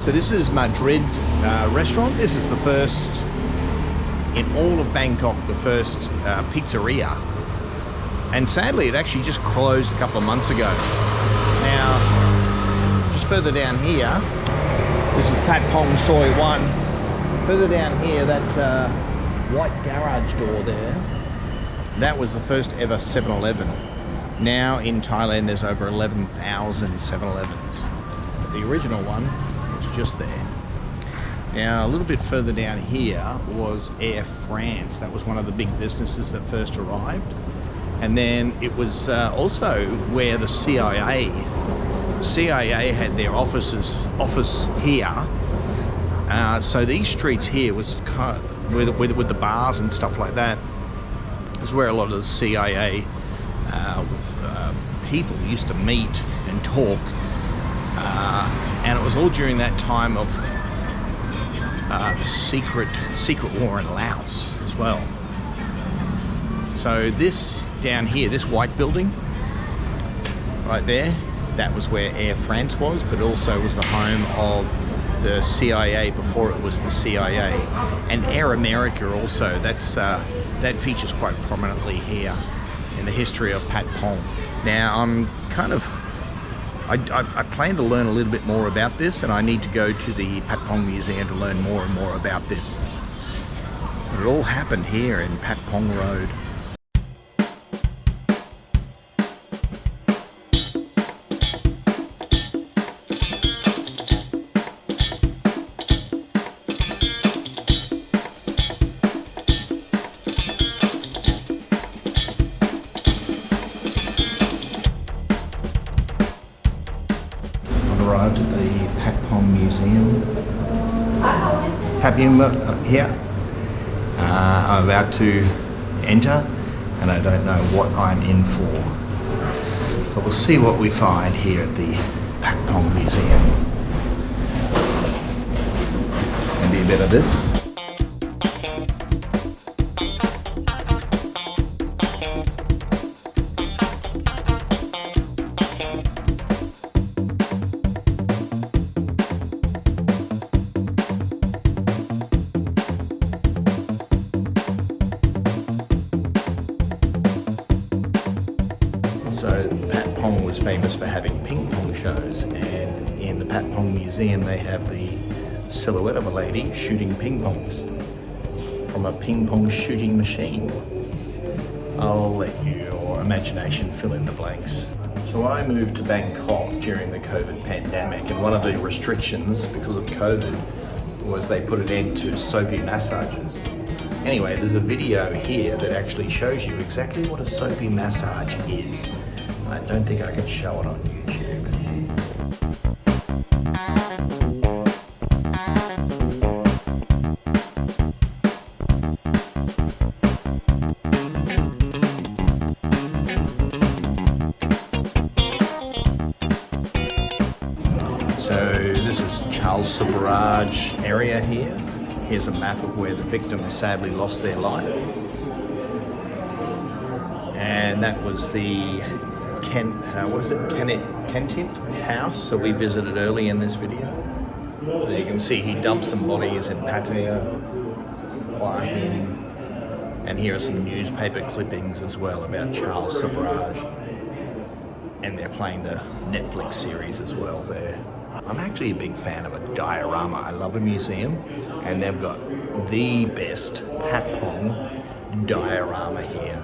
So this is Madrid restaurant. This is the first in all of Bangkok, the first pizzeria. And sadly, it actually just closed a couple of months ago. Now, just further down here, this is Patpong Soi 1. Further down here, that white garage door there, that was the first ever 7-Eleven. Now in Thailand, there's over 11,000 7-Elevens. But the original one was just there. Now, a little bit further down here was Air France. That was one of the big businesses that first arrived. And then it was also where the CIA had their office here. So these streets here was kind of, with the bars and stuff like that, is where a lot of the CIA people used to meet and talk. And it was all during that time of the secret war in Laos as well. So this down here, this white building right there, that was where Air France was, but also was the home of the CIA before it was the CIA. And Air America also, that features quite prominently here in the history of Patpong. Now I'm kind of, I plan to learn a little bit more about this, and I need to go to the Patpong Museum to learn more and more about this. It all happened here in Patpong Road. Arrived at the Patpong Museum. Patpong here. I'm about to enter, and I don't know what I'm in for. But we'll see what we find here at the Patpong Museum. Maybe a bit of this. So Patpong was famous for having ping pong shows, and in the Patpong Museum they have the silhouette of a lady shooting ping pongs from a ping pong shooting machine. I'll let your imagination fill in the blanks. So I moved to Bangkok during the COVID pandemic, and one of the restrictions because of COVID was they put an end to soapy massages. Anyway, there's a video here that actually shows you exactly what a soapy massage is. I don't think I can show it on YouTube. So this is Charles Subaraj area here. Here's a map of where the victims sadly lost their life. And that was the Kentint house, so we visited early in this video. As you can see, he dumped some bodies in Pattaya, and here are some newspaper clippings as well about Charles Subaraj. And they're playing the Netflix series as well there. I'm actually a big fan of a diorama. I love a museum, and they've got the best Patpong diorama here.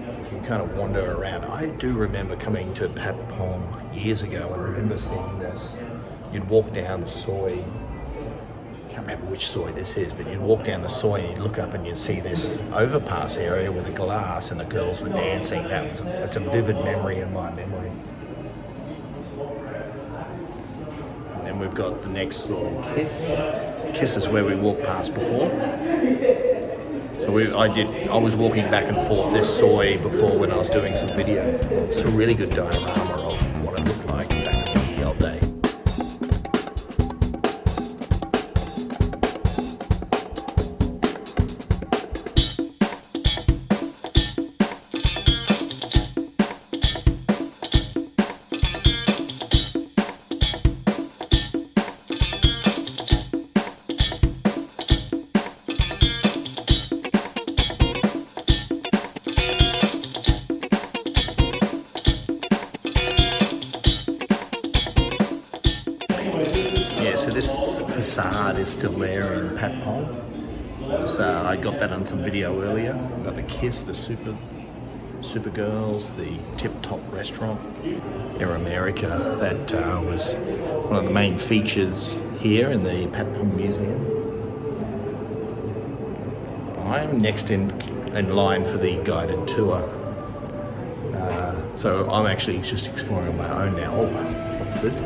So you can kind of wander around. I do remember coming to Patpong years ago. I remember seeing this. You'd walk down the Soi. I can't remember which Soi this is, but you'd walk down the Soi and you'd look up and you'd see this overpass area with a glass and the girls were dancing. That's a vivid memory in my memory. And we've got the next Soi, Kiss. Kiss is where we walked past before. So I was walking back and forth this Soi before when I was doing some videos. It's a really good diorama of what it looked like back in the old day. so this facade is still there in Patpong. I got that on some video earlier. We've got the Kiss, the Super Girls, the Tip Top restaurant. Air America, that was one of the main features here in the Patpong Museum. I'm next in line for the guided tour. So I'm actually just exploring on my own now. Oh, what's this?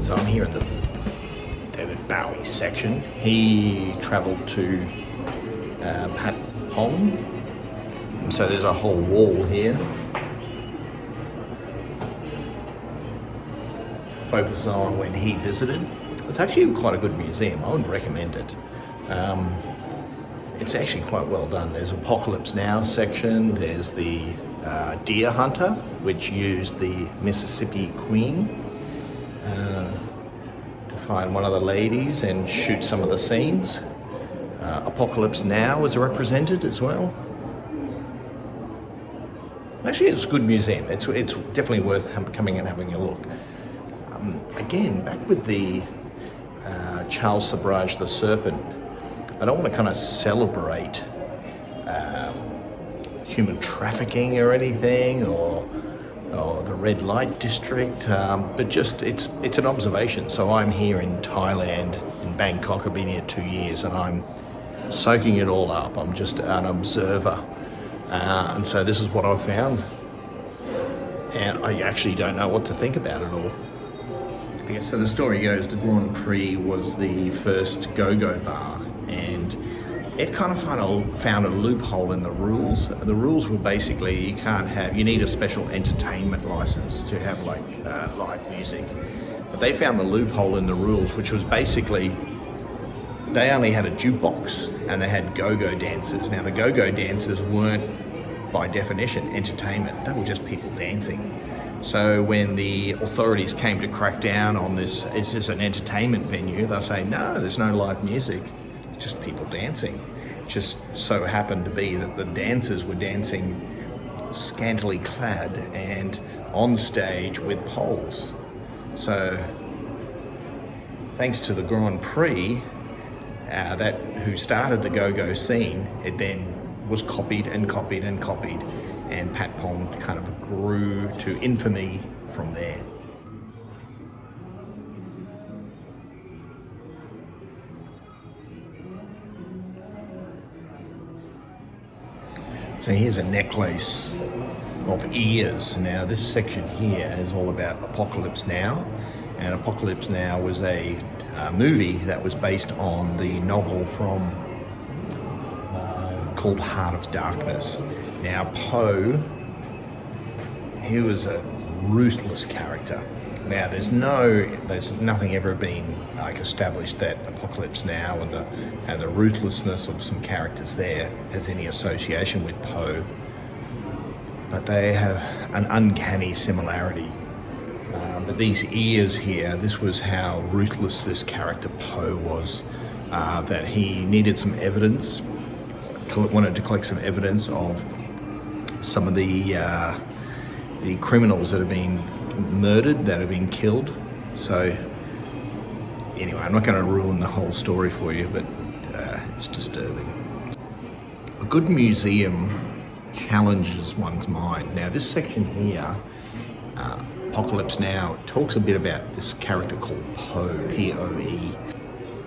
So I'm here in the David Bowie section. He travelled to Patpong, and so there's a whole wall here focused on when he visited. It's actually quite a good museum. I would recommend it. It's actually quite well done. There's Apocalypse Now section. There's the Deer Hunter, which used the Mississippi Queen to find one of the ladies and shoot some of the scenes. Apocalypse Now is represented as well. Actually, it's a good museum. It's definitely worth coming and having a look. Again, back with the Charles Sabrage the Serpent, I don't want to kind of celebrate human trafficking or anything, or the red light district, but just it's an observation. So I'm here in Thailand, in Bangkok. I've been here 2 years and I'm soaking it all up. I'm just an observer, and so this is what I've found, and I actually don't know what to think about it all. I guess so. The story goes the Grand Prix was the first go-go bar, and it kind of found a loophole in the rules. The rules were basically you need a special entertainment license to have like live music. But they found the loophole in the rules, which was basically they only had a jukebox and they had go-go dancers. Now the go-go dancers weren't by definition entertainment, they were just people dancing. So when the authorities came to crack down on this, is this an entertainment venue? They'll say, no, there's no live music. Just people dancing. Just so happened to be that the dancers were dancing scantily clad and on stage with poles. So thanks to the Grand Prix, who started the go-go scene, it then was copied and copied and copied, and Patpong kind of grew to infamy from there. So here's a necklace of ears. Now this section here is all about Apocalypse Now, and Apocalypse Now was a movie that was based on the novel called Heart of Darkness. Now Poe, he was a ruthless character. Now there's nothing ever been established that Apocalypse Now and the ruthlessness of some characters there has any association with Poe, but they have an uncanny similarity. But these ears here, this was how ruthless this character Poe was. That he needed some evidence, wanted to collect some evidence of some of the criminals that have been murdered, that have been killed. So anyway, I'm not going to ruin the whole story for you, but it's disturbing. A good museum challenges one's mind. Now this section here, Apocalypse Now, talks a bit about this character called Poe, P-O-E.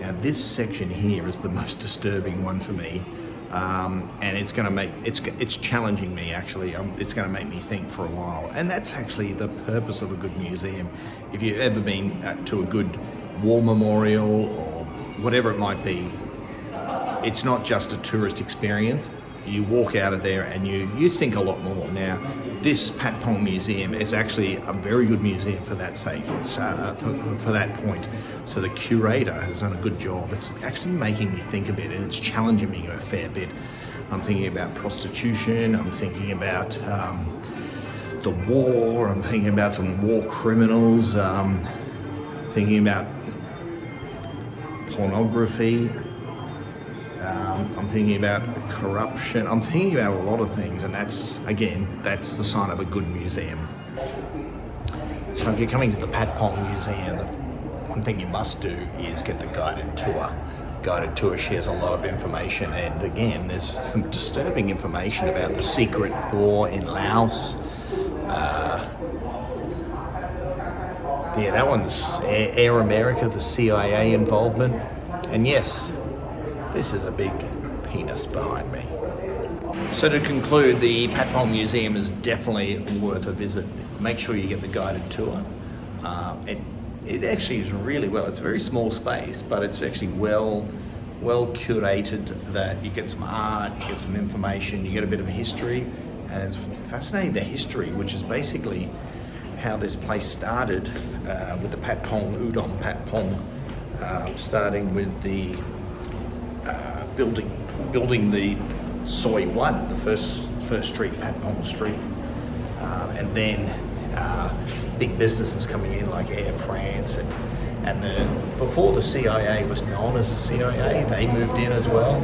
Now this section here is the most disturbing one for me. And it's going to it's challenging me actually. It's going to make me think for a while, and that's actually the purpose of a good museum. If you've ever been to a good war memorial or whatever it might be, it's not just a tourist experience. You walk out of there and you think a lot more. Now, this Patpong Museum is actually a very good museum for that sake, for that point. So the curator has done a good job. It's actually making me think a bit, and it's challenging me a fair bit. I'm thinking about prostitution. I'm thinking about the war. I'm thinking about some war criminals. Thinking about pornography. I'm thinking about corruption. I'm thinking about a lot of things, and that's the sign of a good museum. So if you're coming to the Patpong Museum, the one thing you must do is get the guided tour. Guided tour shares a lot of information, and again, there's some disturbing information about the secret war in Laos. Yeah, that one's Air America, the CIA involvement, and yes, this is a big penis behind me. So to conclude, the Patpong Museum is definitely worth a visit. Make sure you get the guided tour. It actually is really well. It's a very small space, but it's actually well curated. That you get some art, you get some information, you get a bit of history, and it's fascinating the history, which is basically how this place started with the Patpong Udon Patpong, starting with the building the Soi 1, the first street, Patpong Street, and then big businesses coming in like Air France and before the CIA was known as the CIA, they moved in as well,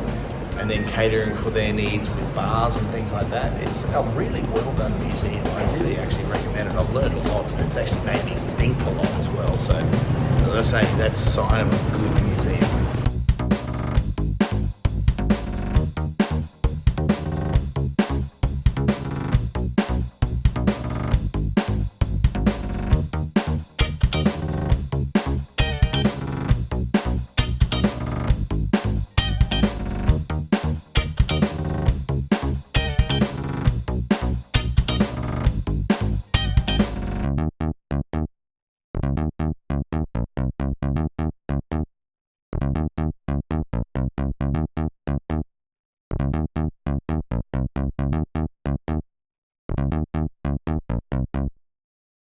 and then catering for their needs with bars and things like that. It's a really well done museum. I really actually recommend it. I've learned a lot, and it's actually made me think a lot as well. So as I say, that's a sign of a good museum.